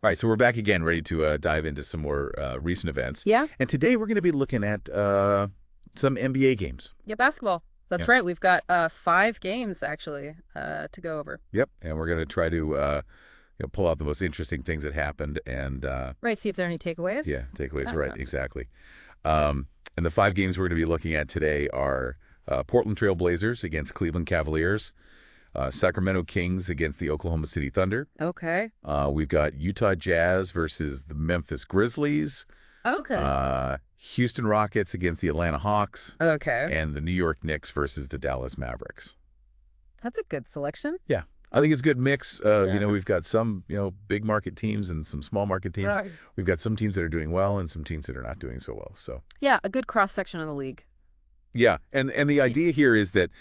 All right, so we're back again, ready to dive into some more recent events. Yeah. And today we're going to be looking at some NBA games. Yeah, basketball. Yeah. That's right. We've got 5 games actually to go over. Yep. And we're going to try to pull out the most interesting things that happened and, Right. See if there are any yeah, takeaways. takeaways. Right, exactly. And the 5 games we're going to be looking at today are Portland Trail Blazers against Cleveland Cavaliers, Sacramento Kings against the Oklahoma City Thunder. Okay. We've got Utah Jazz versus the Memphis Grizzlies. Okay. Houston Rockets against the Atlanta Hawks, Okay. and the New York Knicks versus the Dallas Mavericks. That's a good selection. Yeah, I think it's a good mix. Yeah. We've got some, big market teams and some small market teams. Right. We've got some teams that are doing well and some teams that are not doing so well. So Yeah, a good cross section of the league. yeah, and the idea here is that,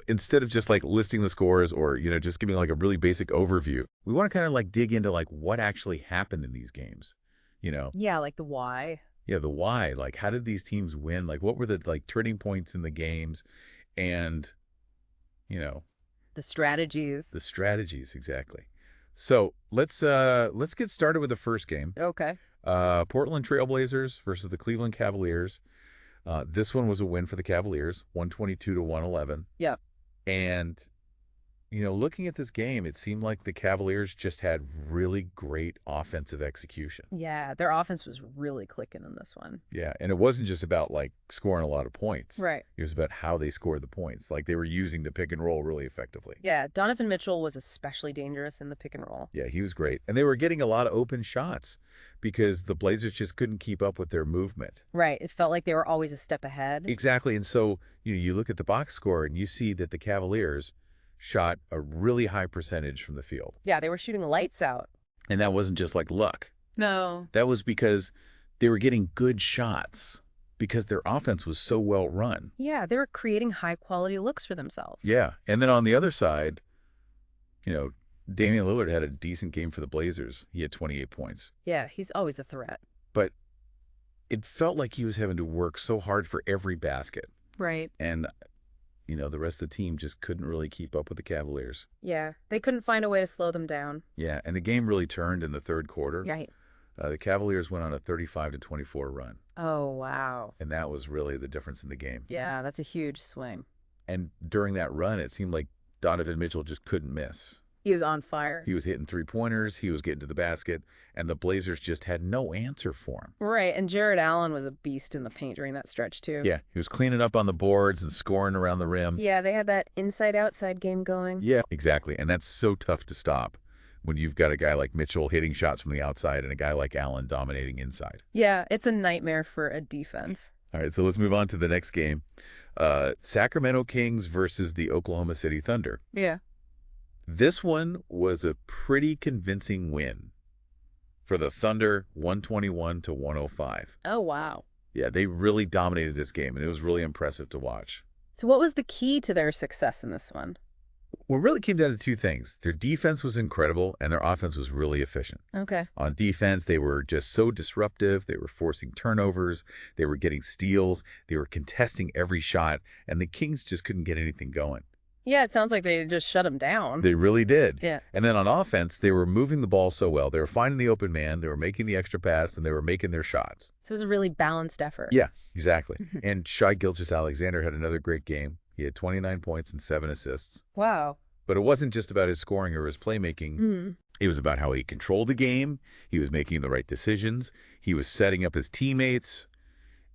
instead of just like listing the scores or, just giving like a really basic overview, we want to kind of like dig into like what actually happened in these games. Yeah, like the why. Yeah, the why. Like, how did these teams win? Like, what were the like turning points in the games, and The strategies. the strategies exactly. So let's get started with the first game. Okay. Portland Trailblazers versus the Cleveland Cavaliers. This one was a win for the Cavaliers, 122-111. Yeah. And looking at this game, it seemed like the Cavaliers just had really great offensive execution. Yeah, their offense was really clicking in this one. Yeah, and it wasn't just about like scoring a lot of points. Right. It was about how they scored the points. Like they were using the pick and roll really effectively. Yeah, Donovan Mitchell was especially dangerous in the pick and roll. Yeah, he was great. And they were getting a lot of open shots because the Blazers just couldn't keep up with their movement. Right. It felt like they were always a step ahead. Exactly. And so, you look at the box score and you see that the Cavaliers shot a really high percentage from the field. Yeah, they were shooting lights out. And that wasn't just like luck. No. That was because they were getting good shots because their offense was so well run. Yeah, they were creating high quality looks for themselves. Yeah. And then on the other side, Damian Lillard had a decent game for the Blazers. He had 28 points. Yeah, he's always a threat. But it felt like he was having to work so hard for every basket. Right. And, the rest of the team just couldn't really keep up with the Cavaliers. Yeah, they couldn't find a way to slow them down. Yeah, and the game really turned in the third quarter. Right. The Cavaliers went on a 35-24 run. Oh, wow. And that was really the difference in the game. Yeah, that's a huge swing. And during that run, it seemed like Donovan Mitchell just couldn't miss. He was on fire. He was hitting three-pointers, he was getting to the basket, and the Blazers just had no answer for him. Right, and Jared Allen was a beast in the paint during that stretch, too. Yeah, he was cleaning up on the boards and scoring around the rim. Yeah, they had that inside-outside game going. Yeah, exactly. And that's so tough to stop when you've got a guy like Mitchell hitting shots from the outside and a guy like Allen dominating inside. Yeah, it's a nightmare for a defense. All right, so let's move on to the next game. Sacramento Kings versus the Oklahoma City Thunder. Yeah. This one was a pretty convincing win for the Thunder, 121-105. Oh, wow. Yeah, they really dominated this game, and it was really impressive to watch. So what was the key to their success in this one? Well, it really came down to two things. Their defense was incredible, and their offense was really efficient. Okay. On defense, they were just so disruptive. They were forcing turnovers. They were getting steals. They were contesting every shot, and the Kings just couldn't get anything going. Yeah, it sounds like they just shut him down. They really did. Yeah. And then on offense, they were moving the ball so well. They were finding the open man. They were making the extra pass, and they were making their shots. So it was a really balanced effort. Yeah, exactly. And Shai Gilgeous-Alexander had another great game. He had 29 points and 7 assists. Wow. But it wasn't just about his scoring or his playmaking. Mm. It was about how he controlled the game. He was making the right decisions. He was setting up his teammates.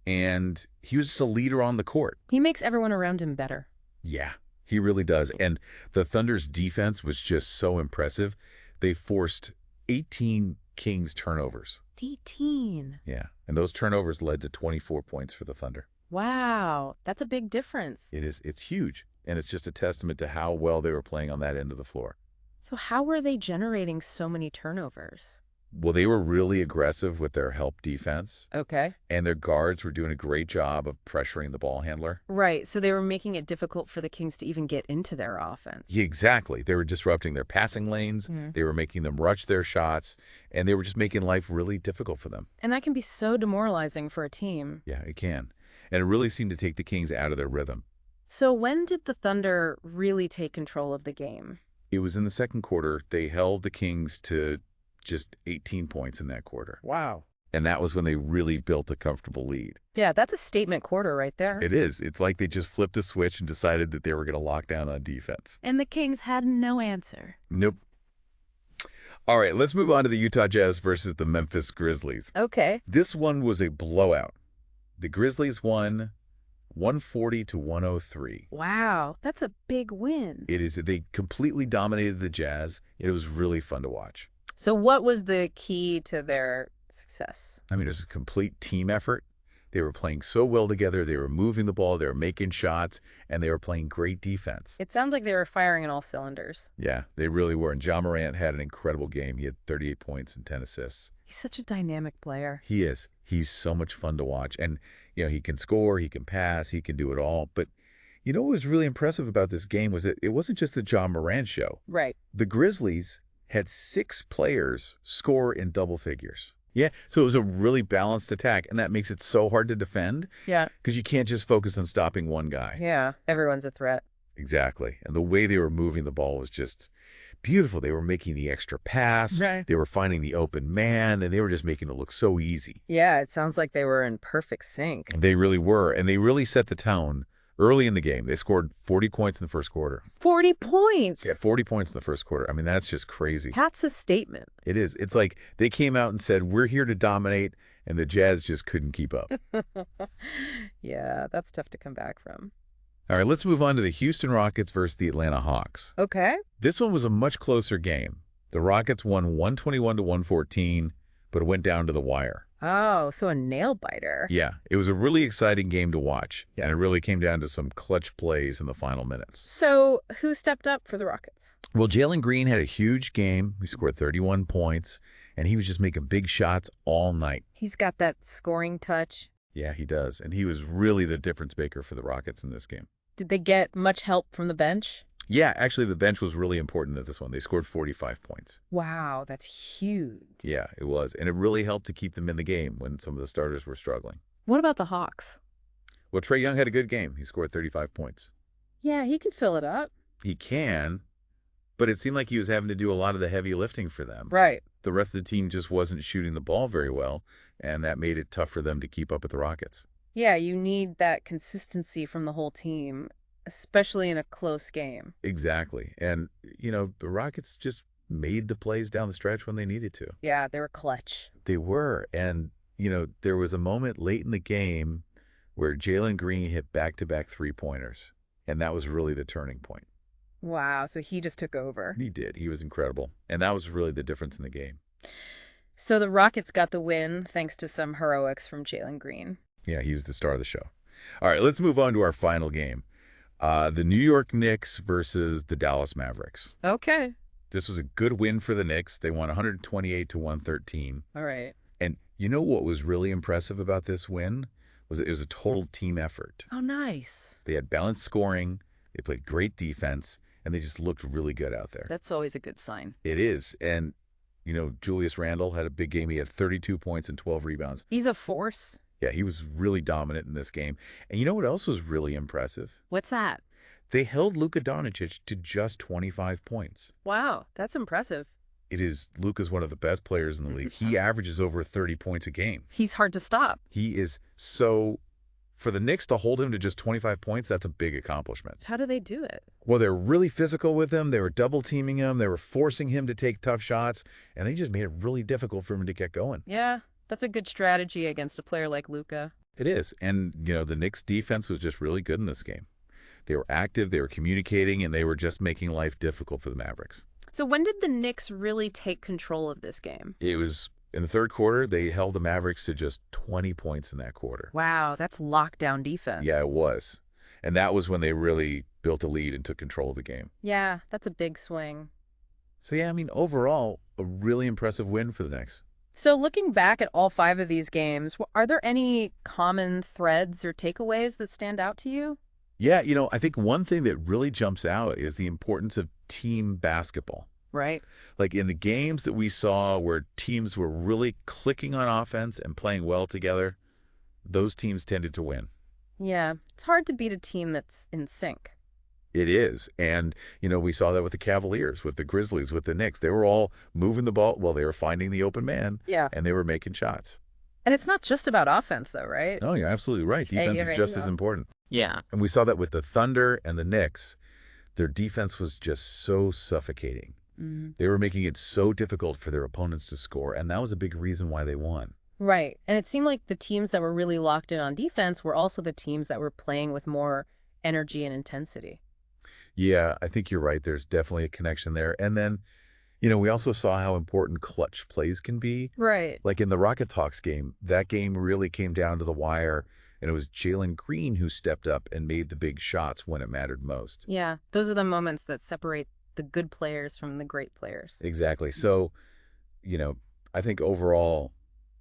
And he was just a leader on the court. He makes everyone around him better. Yeah, he really does. And the Thunder's defense was just so impressive. They forced 18 Kings turnovers. 18. Yeah, and those turnovers led to 24 points for the Thunder. Wow, that's a big difference. It is. It's huge. And it's just a testament to how well they were playing on that end of the floor. So how were they generating so many turnovers? Well, they were really aggressive with their help defense. Okay. And their guards were doing a great job of pressuring the ball handler. Right, so they were making it difficult for the Kings to even get into their offense. Yeah, exactly. They were disrupting their passing lanes. Mhm. They were making them rush their shots. And they were just making life really difficult for them. And that can be so demoralizing for a team. Yeah, it can. And it really seemed to take the Kings out of their rhythm. So when did the Thunder really take control of the game? It was in the second quarter. They held the Kings to just 18 points in that quarter. Wow. And that was when they really built a comfortable lead. Yeah, that's a statement quarter right there. It is. It's like they just flipped a switch and decided that they were going to lock down on defense. And the Kings had no answer. Nope. All right, let's move on to the Utah Jazz versus the Memphis Grizzlies. Okay. This one was a blowout. The Grizzlies won 140 to 103. Wow, that's a big win. It is. They completely dominated the Jazz. It was really fun to watch. So what was the key to their success? I mean, it was a complete team effort. They were playing so well together. They were moving the ball. They were making shots, and they were playing great defense. It sounds like they were firing on all cylinders. Yeah, they really were. And Ja Morant had an incredible game. He had 38 points and 10 assists. He's such a dynamic player. He is. He's so much fun to watch. And, he can score, he can pass, he can do it all. But, what was really impressive about this game was that it wasn't just the Ja Morant show. Right. The Grizzlies had 6 players score in double figures. Yeah, so it was a really balanced attack, and that makes it so hard to defend. Yeah. Because you can't just focus on stopping one guy. Yeah, everyone's a threat. Exactly. And the way they were moving the ball was just beautiful. They were making the extra pass. Right. They were finding the open man, and they were just making it look so easy. Yeah, it sounds like they were in perfect sync. They really were, and they really set the tone early in the game. They scored 40 points in the first quarter. 40 points? Yeah, 40 points in the first quarter. I mean, that's just crazy. That's a statement. It is. It's like they came out and said, we're here to dominate, and the Jazz just couldn't keep up. Yeah, that's tough to come back from. All right, let's move on to the Houston Rockets versus the Atlanta Hawks. Okay. This one was a much closer game. The Rockets won 121 to 114, but it went down to the wire. Oh, so a nail biter. Yeah, it was a really exciting game to watch, and it really came down to some clutch plays in the final minutes. So who stepped up for the Rockets? Well, Jalen Green had a huge game. He scored 31 points, and he was just making big shots all night. He's got that scoring touch. Yeah, he does, and he was really the difference maker for the Rockets in this game. Did they get much help from the bench? Yeah, actually, the bench was really important at this one. They scored 45 points. Wow, that's huge. Yeah, it was. And it really helped to keep them in the game when some of the starters were struggling. What about the Hawks? Well, Trae Young had a good game. He scored 35 points. Yeah, he can fill it up. He can, but it seemed like he was having to do a lot of the heavy lifting for them. Right. The rest of the team just wasn't shooting the ball very well, and that made it tough for them to keep up with the Rockets. Yeah, you need that consistency from the whole team, especially in a close game. Exactly. And, the Rockets just made the plays down the stretch when they needed to. Yeah, they were clutch. They were. And, there was a moment late in the game where Jalen Green hit back-to-back three-pointers, and that was really the turning point. Wow, so he just took over. He did. He was incredible. And that was really the difference in the game. So the Rockets got the win thanks to some heroics from Jalen Green. Yeah, he's the star of the show. All right, let's move on to our final game. The New York Knicks versus the Dallas Mavericks. Okay. This was a good win for the Knicks. They won 128 to 113. All right. And you know what was really impressive about this win? It was a total team effort. Oh, nice. They had balanced scoring, they played great defense, and they just looked really good out there. That's always a good sign. It is. And, Julius Randle had a big game. He had 32 points and 12 rebounds. He's a force. Yeah, he was really dominant in this game. And you know what else was really impressive? What's that? They held Luka Doncic to just 25 points. Wow, that's impressive. Luka's one of the best players in the league. He averages over 30 points a game. He's hard to stop. He is so... For the Knicks to hold him to just 25 points, that's a big accomplishment. How do they do it? Well, they're really physical with him. They were double-teaming him. They were forcing him to take tough shots, and they just made it really difficult for him to get going. Yeah, that's a good strategy against a player like Luka. It is. And, the Knicks' defense was just really good in this game. They were active, they were communicating, and they were just making life difficult for the Mavericks. So when did the Knicks really take control of this game? It was in the third quarter. They held the Mavericks to just 20 points in that quarter. Wow, that's lockdown defense. Yeah, it was. And that was when they really built a lead and took control of the game. Yeah, that's a big swing. So, yeah, overall, a really impressive win for the Knicks. So looking back at all 5 of these games, are there any common threads or takeaways that stand out to you? Yeah, I think one thing that really jumps out is the importance of team basketball. Right. Like in the games that we saw where teams were really clicking on offense and playing well together, those teams tended to win. Yeah, it's hard to beat a team that's in sync. It is. And, we saw that with the Cavaliers, with the Grizzlies, with the Knicks. They were all moving the ball. Well, they were finding the open man, Yeah. and they were making shots. And it's not just about offense, though, right? No, you're absolutely right. Defense is just as important. Yeah. And we saw that with the Thunder and the Knicks. Their defense was just so suffocating. They were making it so difficult for their opponents to score, and that was a big reason why they won. Right. And it seemed like the teams that were really locked in on defense were also the teams that were playing with more energy and intensity. Yeah, I think you're right. There's definitely a connection there. And then, we also saw how important clutch plays can be. Right. Like in the Rockets Hawks game, that game really came down to the wire, and it was Jalen Green who stepped up and made the big shots when it mattered most. Yeah. Those are the moments that separate the good players from the great players. Exactly. So, I think overall,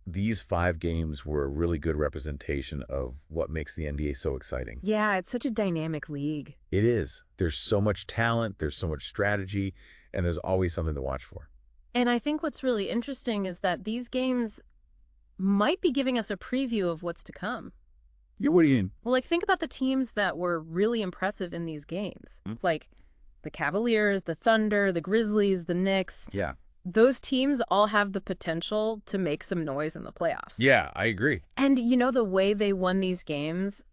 these 5 games were a really good representation of what makes the NBA so exciting. Yeah, it's such a dynamic league. It is. There's so much talent, there's so much strategy, and there's always something to watch for. And I think what's really interesting is that these games might be giving us a preview of what's to come. Yeah, what do you mean? Well, like, think about the teams that were really impressive in these games. Like the Cavaliers, the Thunder, the Grizzlies, the Knicks. Yeah. Those teams all have the potential to make some noise in the playoffs. Yeah, I agree. And the way they won these games,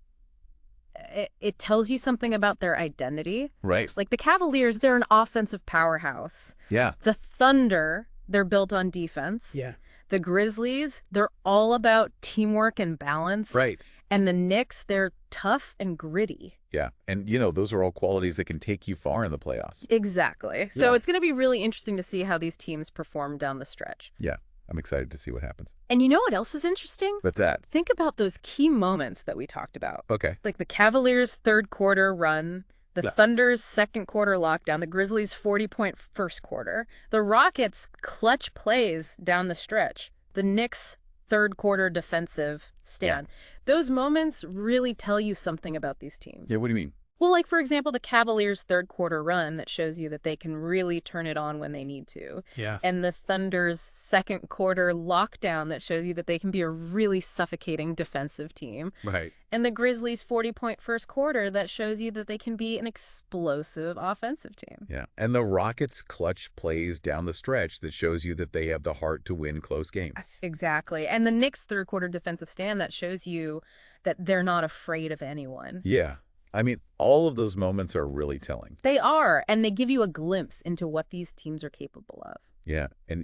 it tells you something about their identity. Right. Like the Cavaliers, they're an offensive powerhouse. Yeah. The Thunder, they're built on defense. Yeah. The Grizzlies, they're all about teamwork and balance. Right. And the Knicks, they're tough and gritty. Yeah. And, those are all qualities that can take you far in the playoffs. Exactly. So Yeah. it's going to be really interesting to see how these teams perform down the stretch. Yeah. I'm excited to see what happens. And you know what else is interesting? But that. Think about those key moments that we talked about. Okay. Like the Cavaliers' third quarter run, the Yeah. Thunder's second quarter lockdown, the Grizzlies' 40-point first quarter, the Rockets' clutch plays down the stretch, the Knicks' third quarter defensive stand. Those moments really tell you something about these teams. Yeah, what do you mean? Well, like, for example, the Cavaliers' third quarter run that shows you that they can really turn it on when they need to. Yeah. And the Thunder's second quarter lockdown that shows you that they can be a really suffocating defensive team. Right. And the Grizzlies' 40-point first quarter that shows you that they can be an explosive offensive team. Yeah. And the Rockets' clutch plays down the stretch that shows you that they have the heart to win close games. Exactly. And the Knicks' third quarter defensive stand that shows you that they're not afraid of anyone. Yeah. I mean, all of those moments are really telling. They are, and they give you a glimpse into what these teams are capable of. Yeah. And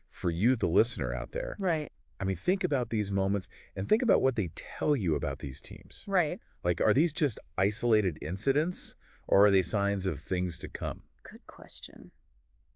for you, the listener out there, Right. I mean, think about these moments and think about what they tell you about these teams. Right. Like, are these just isolated incidents or are they signs of things to come? Good question.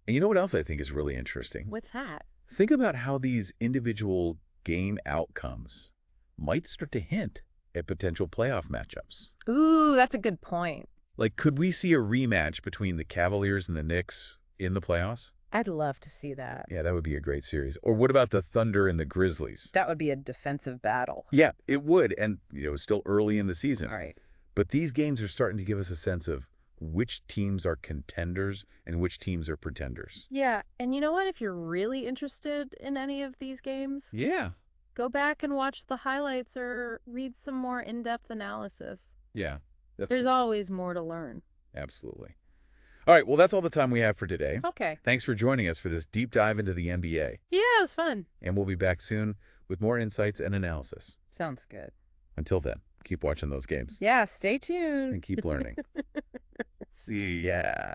And you know what else I think is really interesting? What's that? Think about how these individual game outcomes might start to hint at potential playoff matchups. Ooh, that's a good point. Like, could we see a rematch between the Cavaliers and the Knicks in the playoffs? I'd love to see that. Yeah, that would be a great series. Or what about the Thunder and the Grizzlies? That would be a defensive battle. Yeah, it would. And, it's still early in the season. All right. But these games are starting to give us a sense of which teams are contenders and which teams are pretenders. Yeah, and you know what? If you're really interested in any of these games, Yeah. go back and watch the highlights or read some more in-depth analysis. Yeah. There's always more to learn. Absolutely. All right, well, that's all the time we have for today. Okay. Thanks for joining us for this deep dive into the NBA. Yeah, it was fun. And we'll be back soon with more insights and analysis. Sounds good. Until then, keep watching those games Yeah, stay tuned. and keep learning. See ya.